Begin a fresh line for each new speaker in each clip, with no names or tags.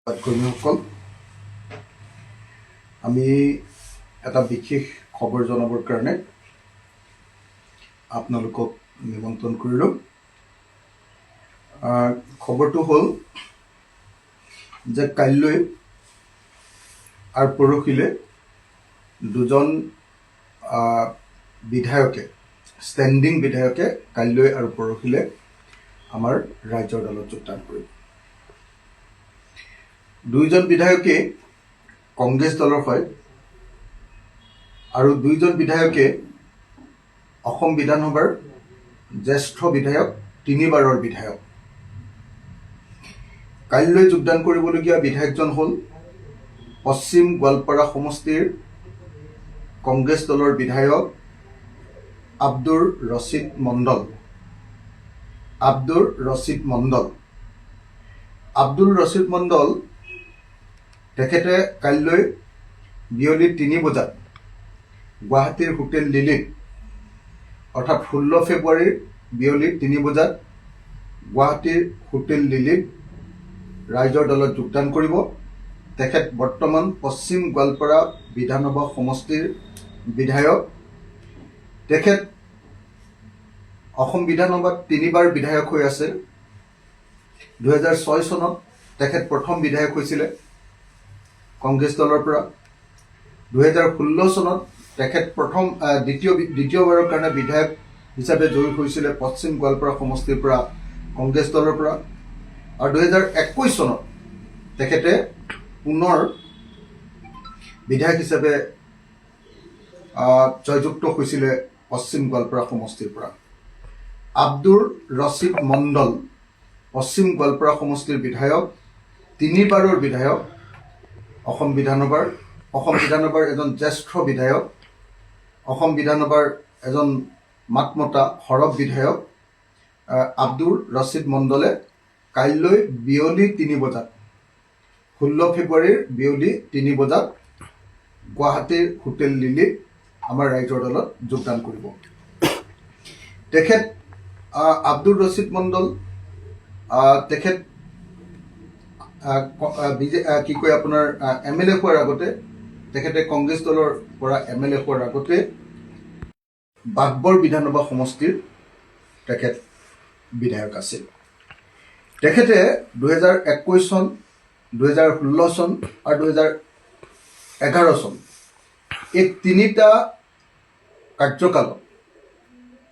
কৰ্মীসকল, আমি এটা বিশেষ খবৰ জনাবৰ কাৰণে আপোনালোকক নিমন্ত্ৰণ কৰিলোঁ। খবৰটো হ'ল যে কাইলৈ আৰু পৰহিলৈ দুজন বিধায়কে, ষ্টেণ্ডিং বিধায়কে কাইলৈ আৰু পৰহিলৈ আমাৰ ৰাইজৰ দলত যোগদান কৰিব। দুইজন বিধায়কে কংগ্ৰেছ দলৰ হয় আৰু দুইজন বিধায়কে অসম বিধানসভাৰ জ্যেষ্ঠ বিধায়ক, 3 বাৰৰ বিধায়ক। কাইলৈ যোগদান কৰিবলগীয়া বিধায়কজন হ'ল পশ্চিম গোৱালপাৰা সমষ্টিৰ কংগ্ৰেছ দলৰ বিধায়ক আব্দুৰ ৰছিদ মণ্ডল। আব্দুৰ ৰছিদ মণ্ডল তেখেতে কাইলৈ বিয়লি 3 বজাত গুৱাহাটীৰ হোটেল লিলিত, অৰ্থাৎ 16 ফেব্ৰুৱাৰীৰ বিয়লি 3 বজাত গুৱাহাটীৰ হোটেল লিলিত ৰাইজৰ দলত যোগদান কৰিব। তেখেত বৰ্তমান পশ্চিম গোৱালপাৰা বিধানসভা সমষ্টিৰ বিধায়ক। তেখেত অসম বিধানসভাত 3 বাৰ বিধায়ক হৈ আছে। 2006 চনত তেখেত প্ৰথম বিধায়ক হৈছিলে কংগ্ৰেছ দলৰ পৰা। 2016 চনত তেখেত দ্বিতীয়বাৰৰ কাৰণে বিধায়ক হিচাপে জয়ী হৈছিলে পশ্চিম গোৱালপাৰা সমষ্টিৰ পৰা কংগ্ৰেছ দলৰ পৰা। আৰু 2021 চনত তেখেতে পুনৰ বিধায়ক হিচাপে জয়যুক্ত হৈছিলে পশ্চিম গোৱালপাৰা সমষ্টিৰ পৰা। আব্দুৰ ৰছিদ মণ্ডল পশ্চিম গোৱালপাৰা সমষ্টিৰ বিধায়ক, 3 বাৰৰ বিধায়ক, অসম বিধানসভাৰ এজন জ্যেষ্ঠ বিধায়ক, অসম বিধানসভাৰ এজন মাতমতা সৰব বিধায়ক আব্দুৰ ৰছিদ মণ্ডলে কাইলৈ বিয়লি 3 বজাত, 16 ফেব্ৰুৱাৰীৰ বিয়লি 3 বজাত গুৱাহাটীৰ হোটেল লিলিত আমাৰ ৰাইজৰ দলত যোগদান কৰিব। তেখেত আব্দুৰ ৰছিদ মণ্ডল তেখেত আপোনাৰ MLA হোৱাৰ আগতে, তেখেতে কংগ্ৰেছ দলৰ পৰা MLA হোৱাৰ আগতে বাঘবৰ বিধানসভা সমষ্টিৰ তেখেত বিধায়ক আছিল। তেখেতে 2021 চন, 2016 চন আৰু 2011 চন এই 3টা কাৰ্যকালত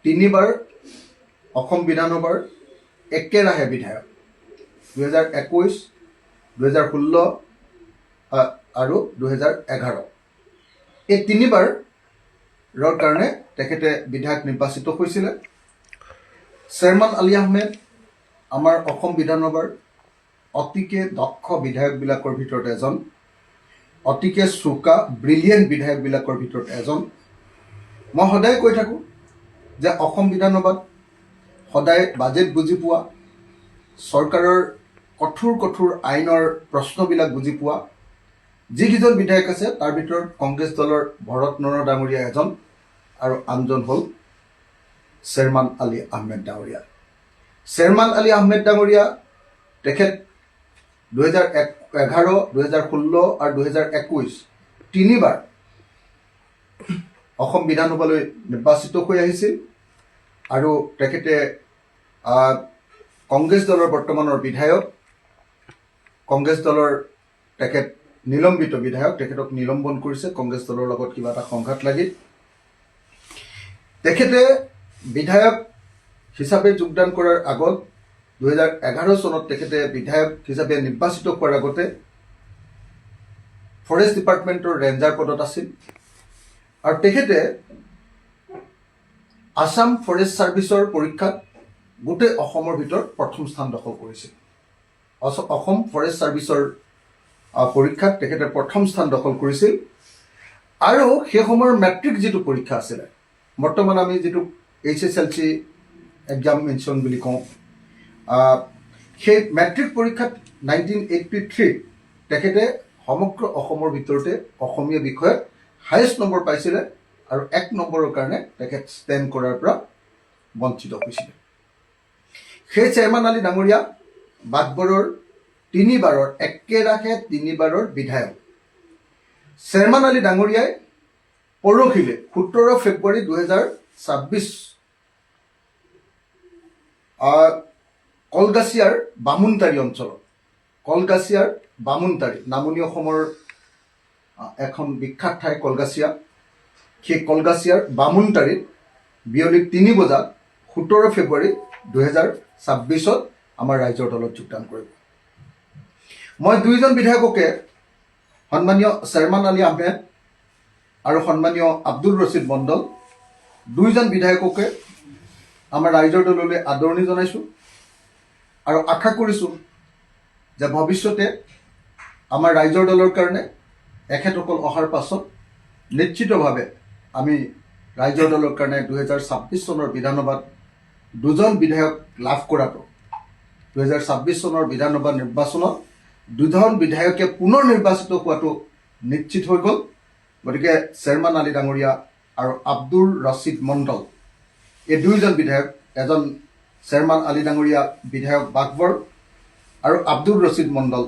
3 বাৰ অসম বিধানসভাৰ একেৰাহে বিধায়ক। 2021, 2016 আৰু 2011 এই 3 বাৰৰ কাৰণে তেখেতে বিধায়ক নিৰ্বাচিত হৈছিলে। চেয়াৰমান আলী আহমেদ আমাৰ অসম বিধানসভাৰ অতিকে দক্ষ বিধায়কবিলাকৰ ভিতৰত এজন, অতিকে চোকা ব্ৰিলিয়েণ্ট বিধায়কবিলাকৰ ভিতৰত এজন। মই সদায় কৈ থাকোঁ যে অসম বিধানসভাত সদায় বাজেট বুজি পোৱা, চৰকাৰৰ কঠোৰ আইনৰ প্ৰশ্নবিলাক বুজি পোৱা যিকেইজন বিধায়ক আছে তাৰ ভিতৰত কংগ্ৰেছ দলৰ ভৰত নৰহ ডাঙৰীয়া এজন আৰু আনজন হ'ল চেয়াৰমান আলী আহমেদ ডাঙৰীয়া। চেয়াৰমান আলী আহমেদ ডাঙৰীয়া তেখেত 2011, 2016 আৰু 2021 3 বাৰ অসম বিধানসভালৈ নিৰ্বাচিত হৈ আহিছিল আৰু তেখেতে কংগ্ৰেছ দলৰ বৰ্তমানৰ বিধায়ক, কংগ্ৰেছ দলৰ তেখেত নিলম্বিত বিধায়ক, তেখেতক নিলম্বন কৰিছে কংগ্ৰেছ দলৰ লগত কিবা এটা সংঘাত লাগি। তেখেতে বিধায়ক হিচাপে যোগদান কৰাৰ আগত 2011 চনত তেখেতে বিধায়ক হিচাপে নিৰ্বাচিত হোৱাৰ আগতে ফৰেষ্ট ডিপাৰ্টমেণ্টৰ ৰেঞ্জাৰ পদত আছিল আৰু তেখেতে আছাম ফৰেষ্ট ছাৰ্ভিচৰ পৰীক্ষাত গোটেই অসমৰ ভিতৰত প্ৰথম স্থান দখল কৰিছিল। অসম ফৰেষ্ট ছাৰ্ভিচৰ পৰীক্ষাত তেখেতে প্ৰথম স্থান দখল কৰিছিল আৰু সেই সময়ৰ মেট্ৰিক যিটো পৰীক্ষা আছিলে, বৰ্তমান আমি যিটো HSLC এক্সামিনেশ্যন বুলি কওঁ, সেই মেট্ৰিক পৰীক্ষাত 1983 তেখেতে সমগ্ৰ অসমৰ ভিতৰতে অসমীয়া বিষয়ত হায়েষ্ট নম্বৰ পাইছিলে আৰু 1 নম্বৰৰ কাৰণে তেখেত ষ্টেণ্ড কৰাৰ পৰা বঞ্চিত হৈছিলে। সেই চেয়াৰমান আলী ডাঙৰীয়া বাঘবৰৰ তিনিবাৰৰ একেৰাহে তিনিবাৰৰ বিধায়ক চেয়াৰমান আলী ডাঙৰীয়াই পৰহিলে 17 ফেব্ৰুৱাৰী 2026 কলগাছিয়াৰ বামুণতাৰী অঞ্চলত কলগাছিয়াৰ বামুণতাৰী নামনি অসমৰ এখন বিখ্যাত ঠাই কলগাছিয়া সেই কলগাছিয়াৰ বামুণতাৰীত বিয়লি 3 বজাত 17 ফেব্ৰুৱাৰী 2026 আমাৰ ৰাইজৰ দলত যোগদান কৰিব। মই দুইজন বিধায়ককে সন্মানীয় চেয়াৰমান আলী আহমেদ আৰু সন্মানীয় আব্দুল ৰছিদ মণ্ডল দুইজন বিধায়ককে আমাৰ ৰাইজৰ দললৈ আদৰণি জনাইছোঁ আৰু আশা কৰিছোঁ যে ভৱিষ্যতে আমাৰ ৰাইজৰ দলৰ কাৰণে এখেতসকল অহাৰ পাছত নিশ্চিতভাৱে আমি ৰাইজৰ দলৰ কাৰণে 2026 চনৰ বিধানসভাত দুজন বিধায়ক লাভ কৰাটো 2026 চনৰ বিধানসভা নিৰ্বাচনত দুজন বিধায়কে পুনৰ নিৰ্বাচিত হোৱাটো নিশ্চিত হৈ গ'ল। গতিকে চেয়াৰমান আলী ডাঙৰীয়া আৰু আব্দুল ৰছিদ মণ্ডল এই দুইজন বিধায়ক, এজন চেয়াৰমান আলী ডাঙৰীয়া বিধায়ক বাঘবৰ আৰু আব্দুল ৰছিদ মণ্ডল